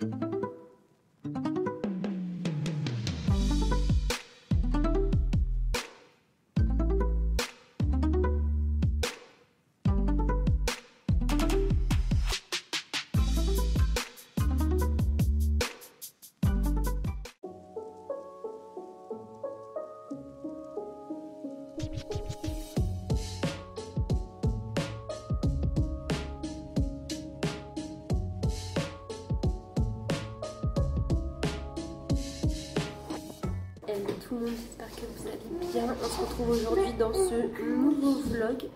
Hello tout le monde, j'espère que vous allez bien. On se retrouve aujourd'hui dans ce nouveau vlog.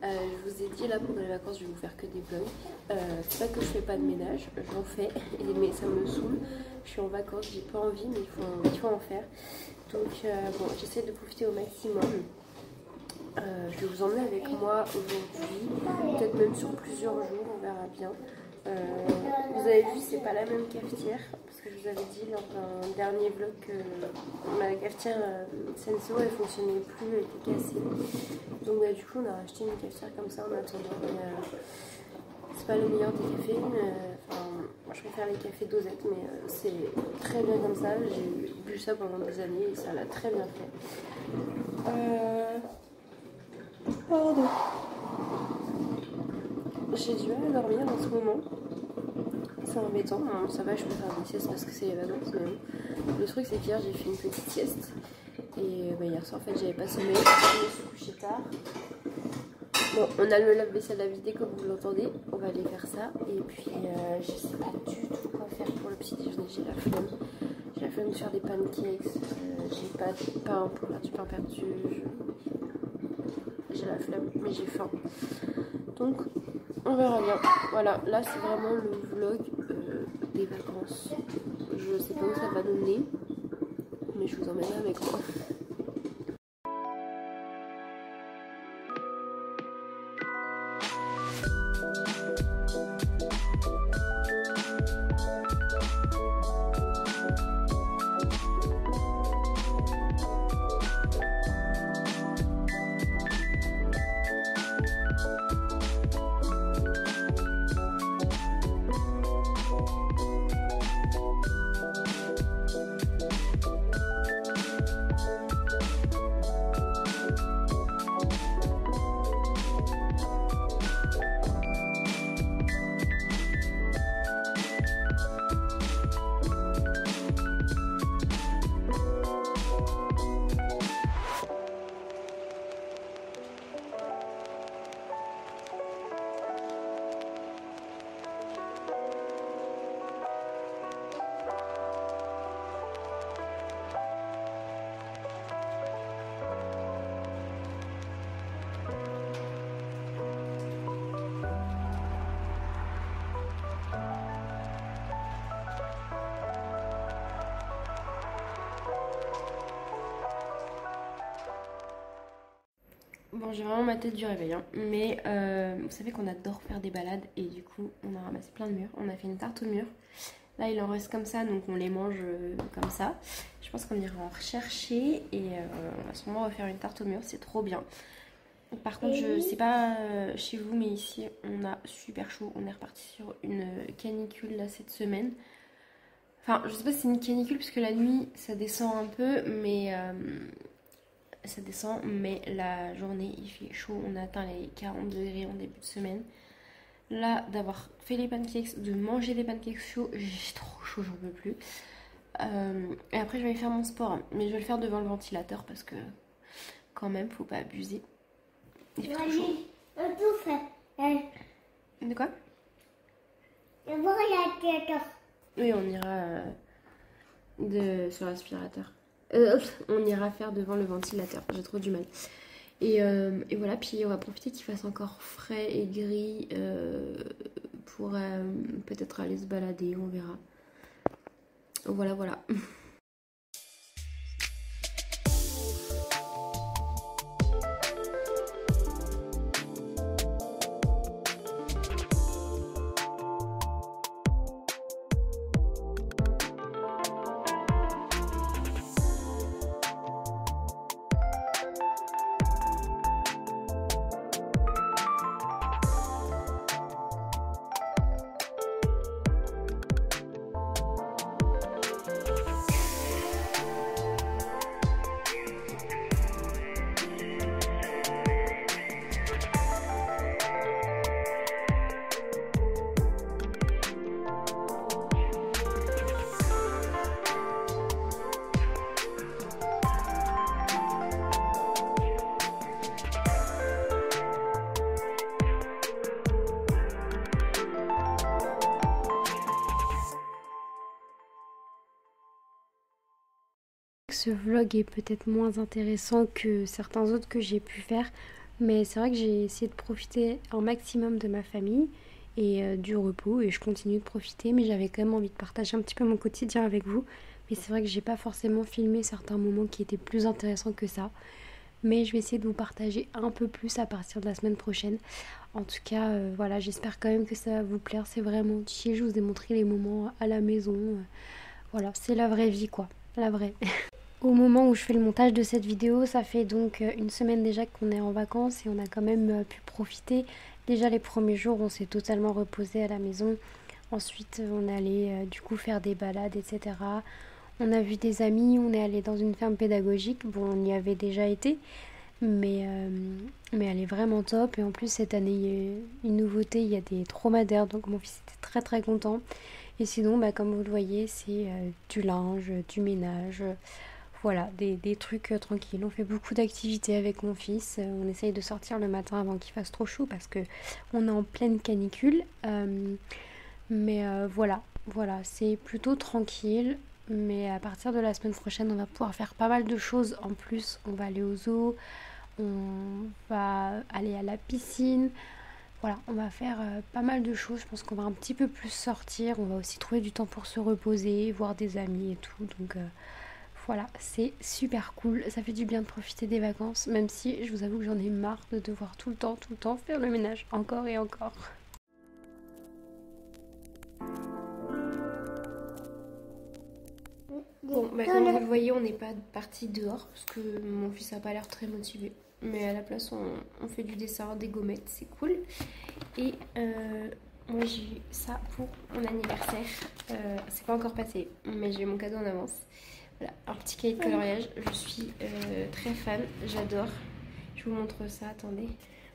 Je vous ai dit là pendant les vacances je vais vous faire que des vlogs. C'est pas que je fais pas de ménage, j'en fais, mais ça me saoule. Je suis en vacances, j'ai pas envie mais il faut en faire. Donc bon, j'essaie de profiter au maximum. Je vais vous emmener avec moi aujourd'hui, peut-être même sur plusieurs jours, on verra bien. Vous avez vu, c'est pas la même cafetière parce que je vous avais dit lors d'un dernier vlog que ma cafetière Senso elle fonctionnait plus, elle était cassée. Donc du coup on a racheté une cafetière comme ça en attendant. C'est pas le meilleur des cafés, moi je préfère les cafés dosettes, mais c'est très bien comme ça. J'ai bu ça pendant des années et ça l'a très bien fait. Pardon. J'ai du mal à dormir en ce moment. C'est embêtant. Bon, ça va, je peux faire des siestes parce que c'est les vacances. Mais bon. Le truc, c'est qu'hier, j'ai fait une petite sieste. Et hier soir, en fait, j'avais pas sommeil. Je me suis couchée tard. Bon, on a le lave-vaisselle à vider, comme vous l'entendez. On va aller faire ça. Et puis, je sais pas du tout quoi faire pour le petit déjeuner. J'ai la flemme. J'ai la flemme de faire des pancakes. J'ai pas de pain pour faire du pain perdu. J'ai la flemme, mais j'ai faim. Donc, on verra bien. Voilà, là c'est vraiment le vlog des vacances. Je sais pas où ça va nous mener, mais je vous emmène avec moi. Bon, j'ai vraiment ma tête du réveil, hein. Mais vous savez qu'on adore faire des balades et du coup on a ramassé plein de mûres. On a fait une tarte aux mûres. Là il en reste comme ça, donc on les mange comme ça. Je pense qu'on ira en rechercher et on va sûrement refaire une tarte aux mûres, c'est trop bien. Par contre je sais pas chez vous, mais ici on a super chaud. On est reparti sur une canicule là cette semaine. Enfin je sais pas si c'est une canicule puisque la nuit ça descend un peu, mais... ça descend, mais la journée il fait chaud, on a atteint les 40 degrés en début de semaine. Là, d'avoir fait les pancakes, de manger des pancakes chauds, j'ai trop chaud, j'en peux plus. Et après je vais aller faire mon sport, mais je vais le faire devant le ventilateur parce que quand même faut pas abuser. Il fait trop chaud. De quoi? Oui, on ira sur l'aspirateur. On ira faire devant le ventilateur, j'ai trop du mal. Et voilà, puis on va profiter qu'il fasse encore frais et gris pour peut-être aller se balader, on verra. Voilà, voilà. que ce vlog est peut-être moins intéressant que certains autres que j'ai pu faire, mais c'est vrai que j'ai essayé de profiter un maximum de ma famille et du repos, et je continue de profiter, mais j'avais quand même envie de partager un petit peu mon quotidien avec vous. Mais c'est vrai que j'ai pas forcément filmé certains moments qui étaient plus intéressants que ça, mais je vais essayer de vous partager un peu plus à partir de la semaine prochaine. En tout cas, voilà, j'espère quand même que ça va vous plaire. C'est vraiment chill, je vous ai montré les moments à la maison. Voilà, c'est la vraie vie quoi, la vraie. Au moment où je fais le montage de cette vidéo, ça fait donc une semaine déjà qu'on est en vacances et on a quand même pu profiter. Déjà les premiers jours, on s'est totalement reposé à la maison. Ensuite, on allait du coup faire des balades, etc. On a vu des amis, on est allé dans une ferme pédagogique. Bon, on y avait déjà été, mais elle est vraiment top. Et en plus, cette année, il y a une nouveauté, il y a des dromadaires, donc mon fils était très très content. Et sinon, bah, comme vous le voyez, c'est du linge, du ménage, voilà, des trucs tranquilles. On fait beaucoup d'activités avec mon fils. On essaye de sortir le matin avant qu'il fasse trop chaud parce que on est en pleine canicule. Voilà, c'est plutôt tranquille. Mais à partir de la semaine prochaine, on va pouvoir faire pas mal de choses. En plus, on va aller au zoo, on va aller à la piscine. Voilà, on va faire pas mal de choses. Je pense qu'on va un petit peu plus sortir. On va aussi trouver du temps pour se reposer, voir des amis et tout. Donc voilà, c'est super cool. Ça fait du bien de profiter des vacances, même si je vous avoue que j'en ai marre de devoir tout le temps faire le ménage, encore et encore. Bon, bah comme vous le voyez, on n'est pas parti dehors parce que mon fils n'a pas l'air très motivé. Mais à la place, on fait du dessin, des gommettes, c'est cool. Et moi, j'ai eu ça pour mon anniversaire. C'est pas encore passé, mais j'ai eu mon cadeau en avance. Voilà, un petit cahier de coloriage. Je suis très fan, j'adore. Je vous montre ça, attendez.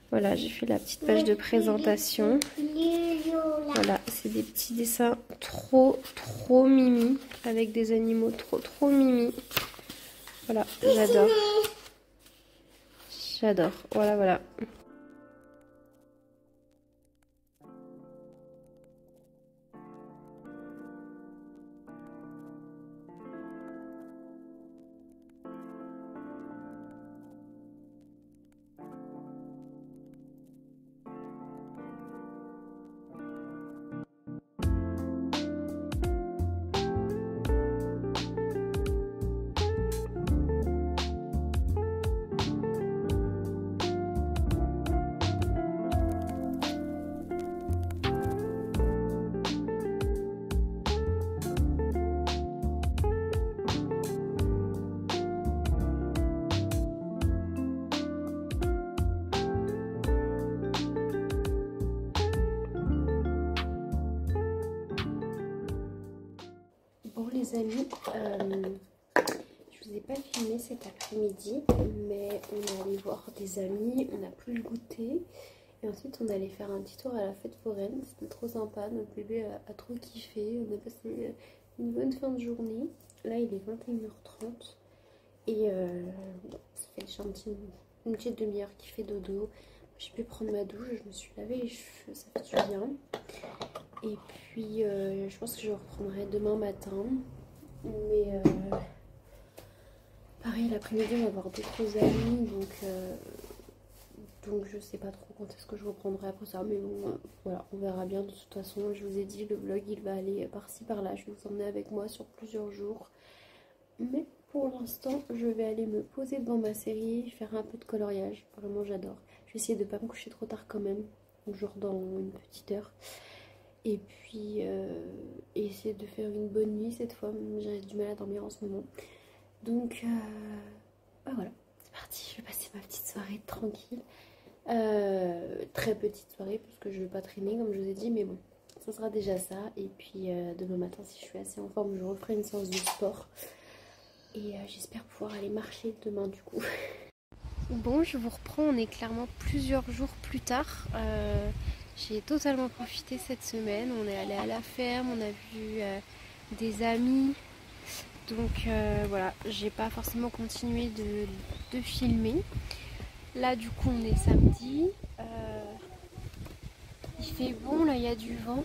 Voilà, j'ai fait la petite page de présentation. Voilà, c'est des petits dessins trop mimi, avec des animaux trop mimi. Voilà, j'adore. J'adore, voilà. Bon les amis, je vous ai pas filmé cet après-midi, mais on est allé voir des amis, on a pris le goûter et ensuite on allait faire un petit tour à la fête foraine. C'était trop sympa, notre bébé a trop kiffé, on a passé une bonne fin de journée. Là il est 21h30 et ça fait déjà une petite demi-heure qu'il fait dodo. J'ai pu prendre ma douche, je me suis lavé les cheveux, ça fait du bien. Et puis je pense que je reprendrai demain matin. Mais pareil, l'après-midi on va voir d'autres amis, donc je sais pas trop quand est-ce que je reprendrai après ça. Mais bon, voilà, on verra bien. De toute façon, je vous ai dit, le vlog il va aller par-ci par-là. Je vais vous emmener avec moi sur plusieurs jours. Mais pour l'instant, je vais aller me poser devant ma série, faire un peu de coloriage. Vraiment, j'adore. Je vais essayer de pas me coucher trop tard quand même, genre dans une petite heure. Et puis essayer de faire une bonne nuit cette fois. J'ai du mal à dormir en ce moment. Donc bah voilà, c'est parti. Je vais passer ma petite soirée tranquille. Très petite soirée parce que je ne vais pas traîner comme je vous ai dit. Mais bon, ça sera déjà ça. Et puis demain matin, si je suis assez en forme, je referai une séance de sport. Et j'espère pouvoir aller marcher demain du coup. Bon, je vous reprends. On est clairement plusieurs jours plus tard. J'ai totalement profité cette semaine. On est allé à la ferme, on a vu des amis. Donc voilà, j'ai pas forcément continué de filmer. Là du coup on est samedi. Il fait bon, là il y a du vent.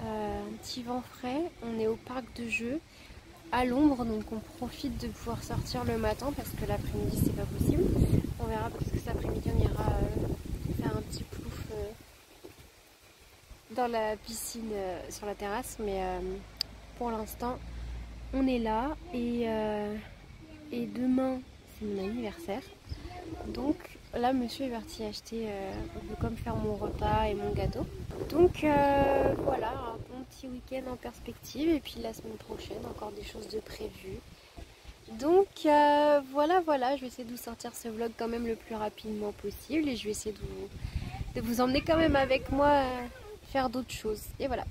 Un petit vent frais. On est au parc de jeux. à l'ombre, donc on profite de pouvoir sortir le matin parce que l'après-midi c'est pas possible. On verra parce que cet après-midi on ira faire un petit plouf dans la piscine sur la terrasse, mais pour l'instant on est là et demain c'est mon anniversaire. Donc là monsieur est parti acheter, on peut comme faire mon repas et mon gâteau. Donc voilà, un bon petit week-end en perspective et puis la semaine prochaine encore des choses de prévues. Donc voilà, je vais essayer de vous sortir ce vlog quand même le plus rapidement possible et je vais essayer de vous emmener quand même avec moi faire d'autres choses. Et voilà.